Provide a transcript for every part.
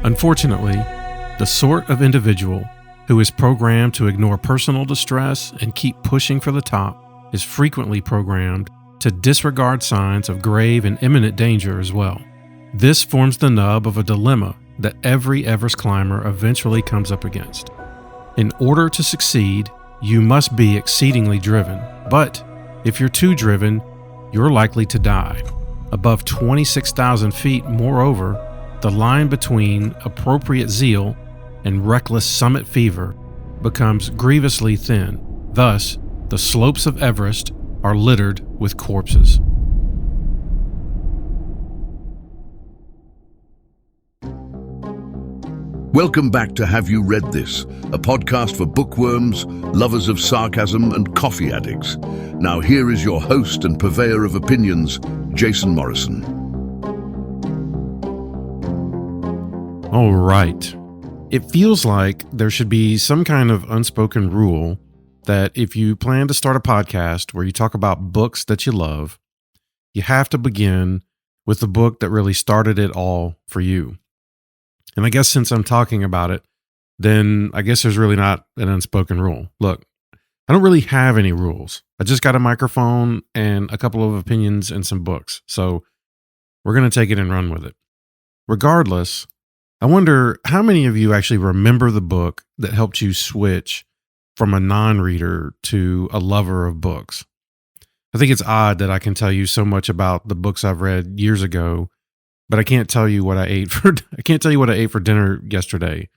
Unfortunately, the sort of individual who is programmed to ignore personal distress and keep pushing for the top is frequently programmed to disregard signs of grave and imminent danger as well. This forms the nub of a dilemma that every Everest climber eventually comes up against. In order to succeed, you must be exceedingly driven, but if you're too driven, you're likely to die. Above 26,000 feet, moreover, the line between appropriate zeal and reckless summit fever becomes grievously thin. Thus, the slopes of Everest are littered with corpses. Welcome back to Have You Read This, a podcast for bookworms, lovers of sarcasm, and coffee addicts. Now here is your host and purveyor of opinions, Jason Morrison. All right. It feels like there should be some kind of unspoken rule that if you plan to start a podcast where you talk about books that you love, you have to begin with the book that really started it all for you. And I guess since I'm talking about it, then I guess there's really not an unspoken rule. Look, I don't really have any rules. I just got a microphone and a couple of opinions and some books. So we're going to take it and run with it. Regardless, I wonder how many of you actually remember the book that helped you switch from a non-reader to a lover of books. I think it's odd that I can tell you so much about the books I've read years ago, but I can't tell you what I ate for dinner yesterday.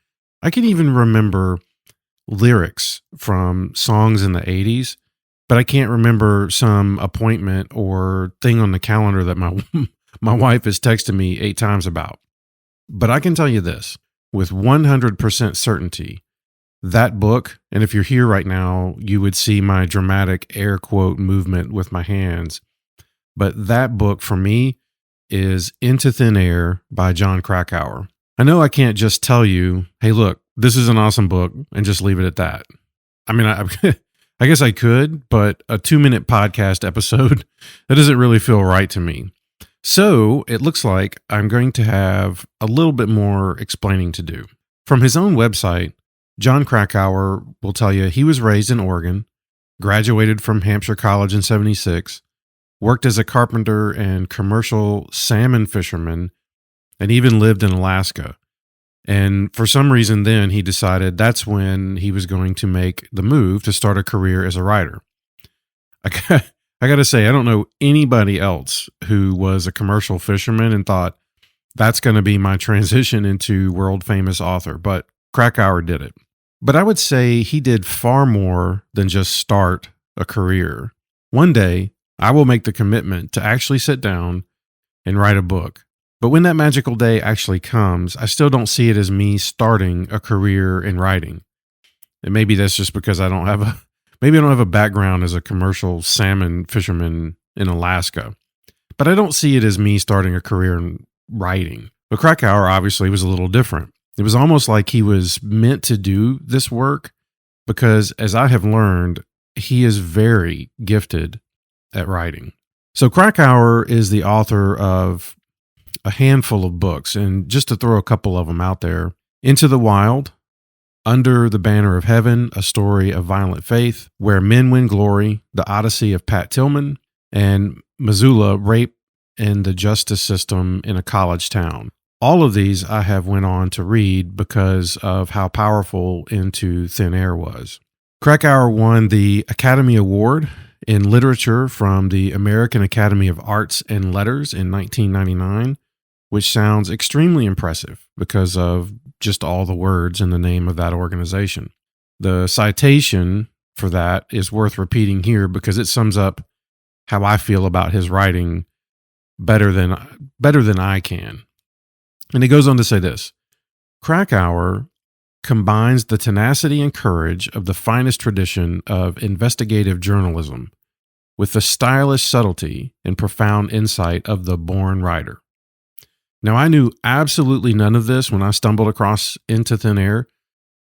I can even remember lyrics from songs in the 80s, but I can't remember some appointment or thing on the calendar that my wife has texted me 8 times about. But I can tell you this with 100% certainty, that book, and if you're here right now, you would see my dramatic air quote movement with my hands. But that book for me is Into Thin Air by Jon Krakauer. I know I can't just tell you, hey, look, this is an awesome book and just leave it at that. I mean, I guess I could, but a 2-minute podcast episode, that doesn't really feel right to me. So it looks like I'm going to have a little bit more explaining to do. From his own website, Jon Krakauer will tell you he was raised in Oregon, graduated from Hampshire College in 1976, worked as a carpenter and commercial salmon fisherman, and even lived in Alaska. And for some reason then he decided that's when he was going to make the move to start a career as a writer. I got to say, I don't know anybody else who was a commercial fisherman and thought that's going to be my transition into world famous author, but Krakauer did it. But I would say he did far more than just start a career. One day, I will make the commitment to actually sit down and write a book. But when that magical day actually comes, I still don't see it as me starting a career in writing. And maybe that's just because I don't have a background as a commercial salmon fisherman in Alaska. But I don't see it as me starting a career in writing. But Krakauer obviously was a little different. It was almost like he was meant to do this work because, as I have learned, he is very gifted at writing. So Krakauer is the author of a handful of books, and just to throw a couple of them out there, Into the Wild, Under the Banner of Heaven, A Story of Violent Faith, Where Men Win Glory, The Odyssey of Pat Tillman, and Missoula, Rape and the Justice System in a College Town. All of these I have went on to read because of how powerful Into Thin Air was. Krakauer won the Academy Award in Literature from the American Academy of Arts and Letters in 1999, which sounds extremely impressive because of just all the words in the name of that organization. The citation for that is worth repeating here because it sums up how I feel about his writing better than I can. And he goes on to say this: Krakauer combines the tenacity and courage of the finest tradition of investigative journalism with the stylish subtlety and profound insight of the born writer. Now, I knew absolutely none of this when I stumbled across Into Thin Air.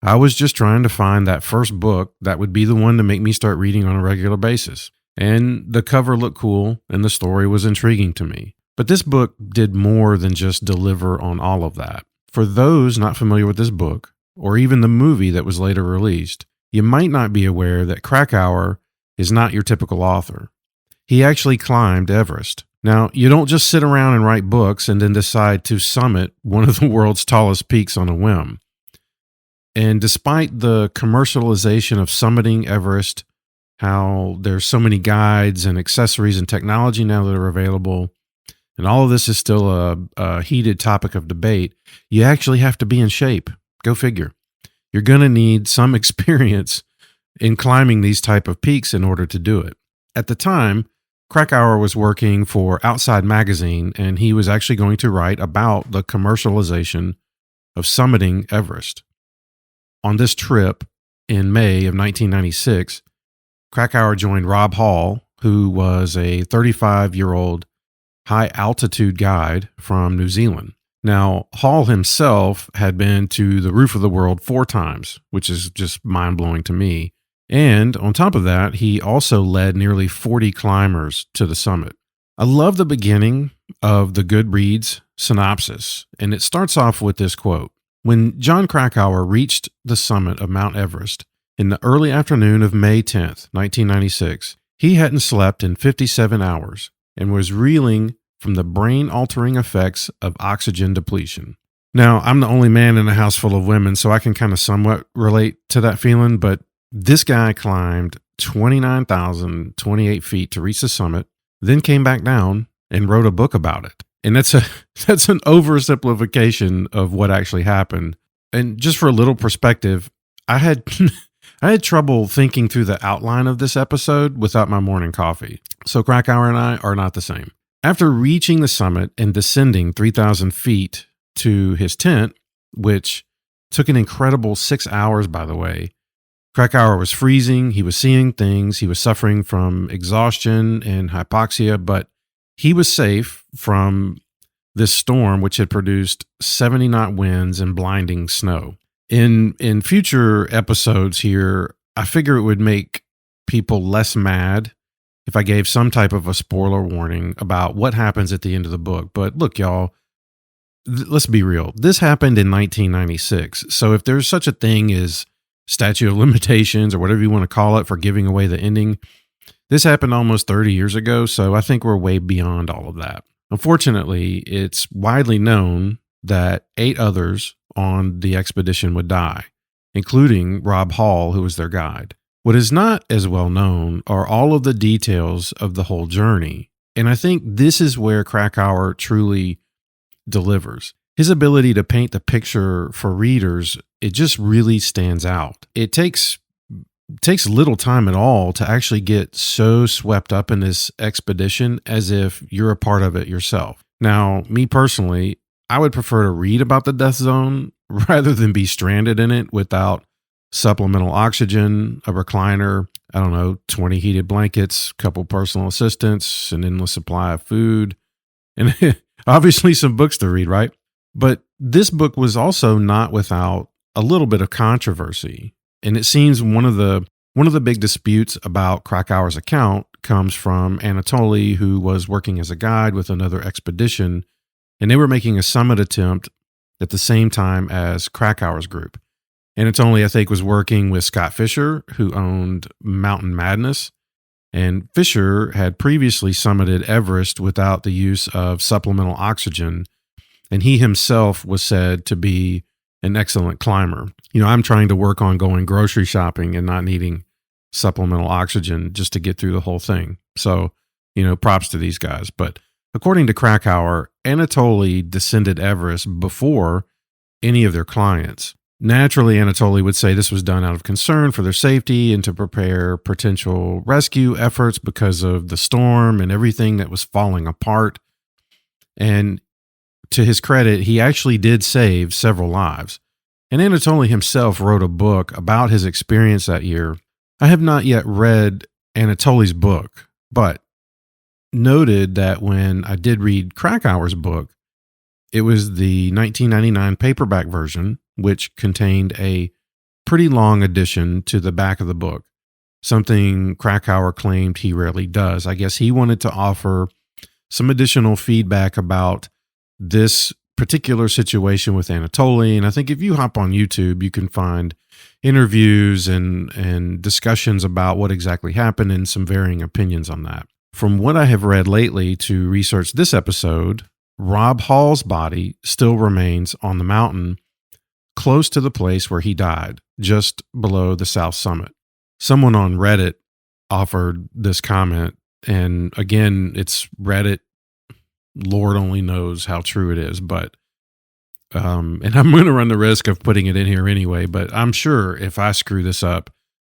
I was just trying to find that first book that would be the one to make me start reading on a regular basis. And the cover looked cool and the story was intriguing to me. But this book did more than just deliver on all of that. For those not familiar with this book, or even the movie that was later released, you might not be aware that Krakauer is not your typical author. He actually climbed Everest. Now, you don't just sit around and write books and then decide to summit one of the world's tallest peaks on a whim. And despite the commercialization of summiting Everest, how there's so many guides and accessories and technology now that are available, and all of this is still a heated topic of debate, you actually have to be in shape. Go figure. You're going to need some experience in climbing these type of peaks in order to do it. At the time, Krakauer was working for Outside Magazine, and he was actually going to write about the commercialization of summiting Everest. On this trip in May of 1996, Krakauer joined Rob Hall, who was a 35-year-old high-altitude guide from New Zealand. Now, Hall himself had been to the roof of the world 4 times, which is just mind-blowing to me. And on top of that, he also led nearly 40 climbers to the summit. I love the beginning of the Goodreads synopsis, and it starts off with this quote. When Jon Krakauer reached the summit of Mount Everest in the early afternoon of May 10th, 1996, he hadn't slept in 57 hours and was reeling from the brain-altering effects of oxygen depletion. Now, I'm the only man in a house full of women, so I can kind of somewhat relate to that feeling, but this guy climbed 29,028 feet to reach the summit, then came back down and wrote a book about it. And that's an oversimplification of what actually happened. And just for a little perspective, I had trouble thinking through the outline of this episode without my morning coffee. So Krakauer and I are not the same. After reaching the summit and descending 3,000 feet to his tent, which took an incredible 6 hours, by the way, Krakauer was freezing, he was seeing things, he was suffering from exhaustion and hypoxia, but he was safe from this storm, which had produced 70-knot winds and blinding snow. In future episodes here, I figure it would make people less mad if I gave some type of a spoiler warning about what happens at the end of the book. But look, y'all, let's be real. This happened in 1996. So if there's such a thing as statute of limitations or whatever you want to call it for giving away the ending, this happened almost 30 years ago. So I think we're way beyond all of that. Unfortunately, it's widely known that 8 others on the expedition would die, including Rob Hall, who was their guide. What is not as well known are all of the details of the whole journey. And I think this is where Krakauer truly delivers. His ability to paint the picture for readers, it just really stands out. It takes little time at all to actually get so swept up in this expedition as if you're a part of it yourself. Now, me personally, I would prefer to read about the death zone rather than be stranded in it without supplemental oxygen, a recliner, 20 heated blankets, a couple personal assistants, an endless supply of food, and obviously some books to read, right? But this book was also not without a little bit of controversy. And it seems one of the big disputes about Krakauer's account comes from Anatoly, who was working as a guide with another expedition, and they were making a summit attempt at the same time as Krakauer's group. Anatoly, I think, was working with Scott Fisher, who owned Mountain Madness, and Fisher had previously summited Everest without the use of supplemental oxygen, and he himself was said to be an excellent climber. I'm trying to work on going grocery shopping and not needing supplemental oxygen just to get through the whole thing. So, props to these guys. But according to Krakauer, Anatoly descended Everest before any of their clients. Naturally, Anatoly would say this was done out of concern for their safety and to prepare potential rescue efforts because of the storm and everything that was falling apart. And to his credit, he actually did save several lives. And Anatoly himself wrote a book about his experience that year. I have not yet read Anatoly's book, but noted that when I did read Krakauer's book, it was the 1999 paperback version, which contained a pretty long addition to the back of the book, something Krakauer claimed he rarely does. I guess he wanted to offer some additional feedback about this particular situation with Anatoly. And I think if you hop on YouTube, you can find interviews and discussions about what exactly happened and some varying opinions on that. From what I have read lately to research this episode, Rob Hall's body still remains on the mountain close to the place where he died, just below the south summit. Someone on Reddit offered this comment, and again, it's Reddit. Lord only knows how true it is, but and I'm going to run the risk of putting it in here anyway, but I'm sure if I screw this up,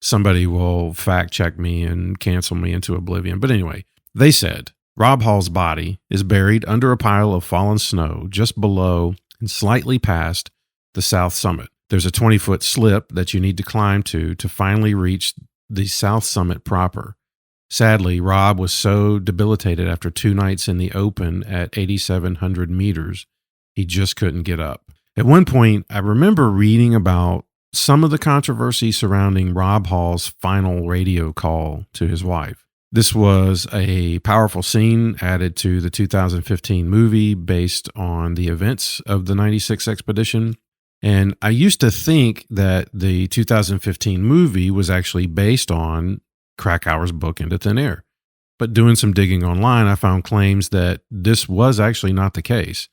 somebody will fact check me and cancel me into oblivion. But anyway, they said Rob Hall's body is buried under a pile of fallen snow just below and slightly past the south summit. There's a 20-foot slip that you need to climb to finally reach the south summit proper. Sadly, Rob was so debilitated after 2 nights in the open at 8,700 meters, he just couldn't get up. At one point, I remember reading about some of the controversy surrounding Rob Hall's final radio call to his wife. This was a powerful scene added to the 2015 movie based on the events of the 96 expedition. And I used to think that the 2015 movie was actually based on Krakauer's book Into Thin Air. But doing some digging online, I found claims that this was actually not the case.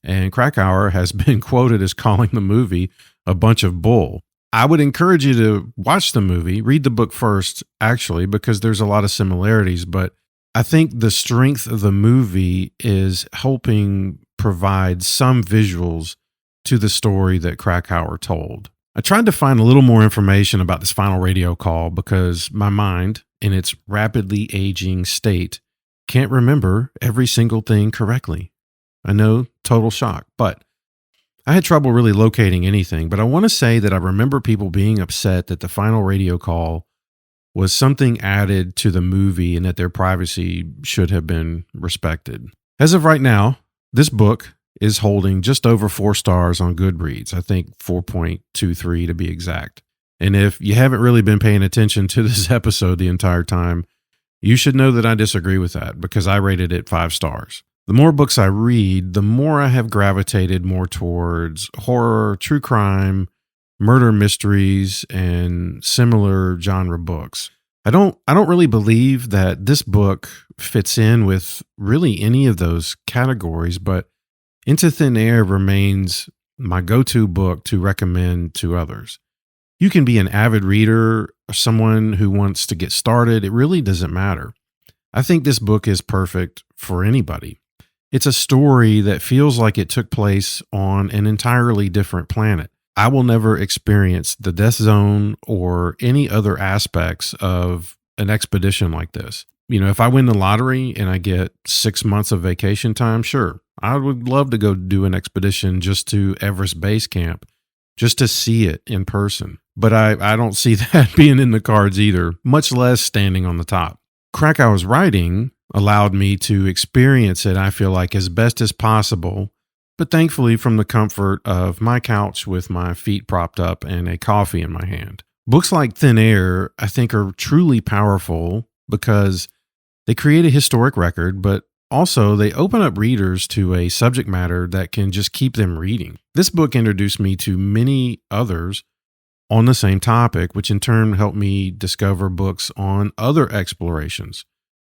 And Krakauer has been quoted as calling the movie a bunch of bull. I would encourage you to watch the movie, read the book first, actually, because there's a lot of similarities. But I think the strength of the movie is helping provide some visuals to the story that Krakauer told. I tried to find a little more information about this final radio call because my mind, in its rapidly aging state, can't remember every single thing correctly. I know, total shock, but I had trouble really locating anything. But I want to say that I remember people being upset that the final radio call was something added to the movie and that their privacy should have been respected. As of right now, this book is holding just over 4 stars on Goodreads. I think 4.23 to be exact. And if you haven't really been paying attention to this episode the entire time, you should know that I disagree with that because I rated it 5 stars. The more books I read, the more I have gravitated more towards horror, true crime, murder mysteries, and similar genre books. I don't really believe that this book fits in with really any of those categories, but Into Thin Air remains my go-to book to recommend to others. You can be an avid reader or someone who wants to get started. It really doesn't matter. I think this book is perfect for anybody. It's a story that feels like it took place on an entirely different planet. I will never experience the death zone or any other aspects of an expedition like this. You know, if I win the lottery and I get 6 months of vacation time, sure, I would love to go do an expedition just to Everest Base Camp, just to see it in person. But I don't see that being in the cards either, much less standing on the top. Krakauer's writing allowed me to experience it, I feel like, as best as possible, but thankfully from the comfort of my couch with my feet propped up and a coffee in my hand. Books like Thin Air, I think, are truly powerful because they create a historic record, but also they open up readers to a subject matter that can just keep them reading. This book introduced me to many others on the same topic, which in turn helped me discover books on other explorations,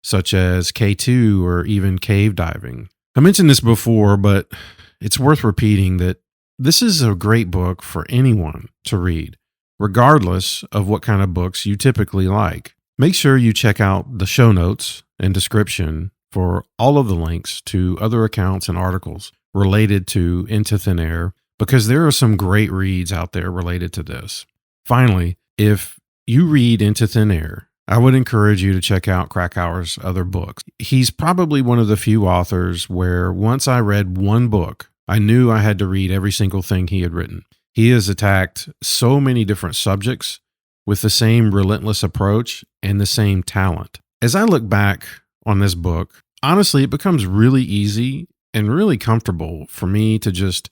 such as K2 or even cave diving. I mentioned this before, but it's worth repeating that this is a great book for anyone to read, regardless of what kind of books you typically like. Make sure you check out the show notes and description for all of the links to other accounts and articles related to Into Thin Air, because there are some great reads out there related to this. Finally, if you read Into Thin Air, I would encourage you to check out Krakauer's other books. He's probably one of the few authors where once I read one book, I knew I had to read every single thing he had written. He has attacked so many different subjects with the same relentless approach and the same talent. As I look back on this book, honestly, it becomes really easy and really comfortable for me to just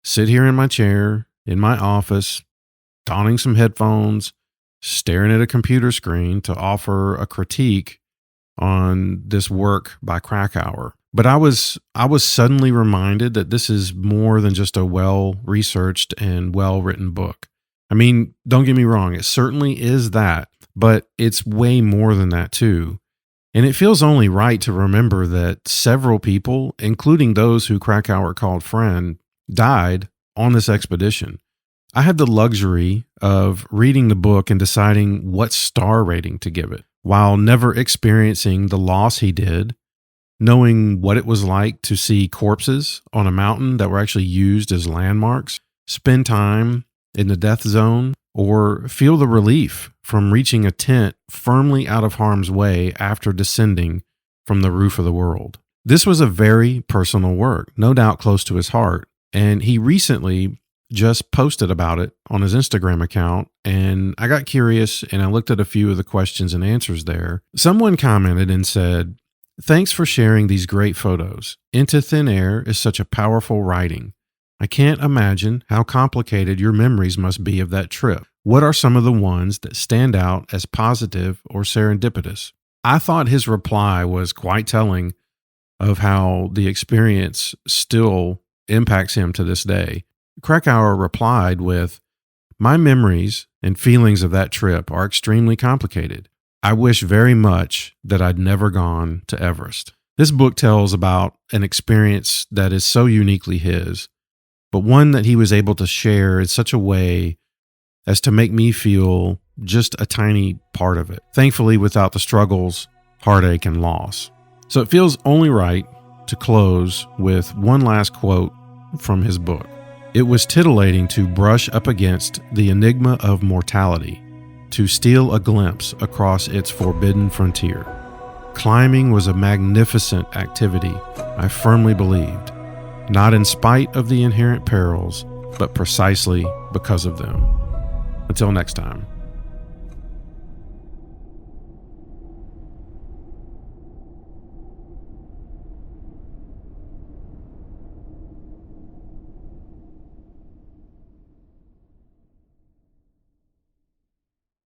sit here in my chair, in my office, donning some headphones, staring at a computer screen to offer a critique on this work by Krakauer. But I was suddenly reminded that this is more than just a well-researched and well-written book. I mean, don't get me wrong, it certainly is that, but it's way more than that too. And it feels only right to remember that several people, including those who Krakauer called friend, died on this expedition. I had the luxury of reading the book and deciding what star rating to give it, while never experiencing the loss he did, knowing what it was like to see corpses on a mountain that were actually used as landmarks, spend time in the death zone, or feel the relief from reaching a tent firmly out of harm's way after descending from the roof of the world. This was a very personal work, no doubt close to his heart, and he recently just posted about it on his Instagram account, and I got curious and I looked at a few of the questions and answers there. Someone commented and said, "Thanks for sharing these great photos. Into Thin Air is such a powerful writing. I can't imagine how complicated your memories must be of that trip. What are some of the ones that stand out as positive or serendipitous?" I thought his reply was quite telling of how the experience still impacts him to this day. Krakauer replied with, "My memories and feelings of that trip are extremely complicated. I wish very much that I'd never gone to Everest." This book tells about an experience that is so uniquely his, but one that he was able to share in such a way as to make me feel just a tiny part of it, thankfully without the struggles, heartache, and loss. So it feels only right to close with one last quote from his book. "It was titillating to brush up against the enigma of mortality, to steal a glimpse across its forbidden frontier. Climbing was a magnificent activity, I firmly believed, not in spite of the inherent perils, but precisely because of them." Until next time.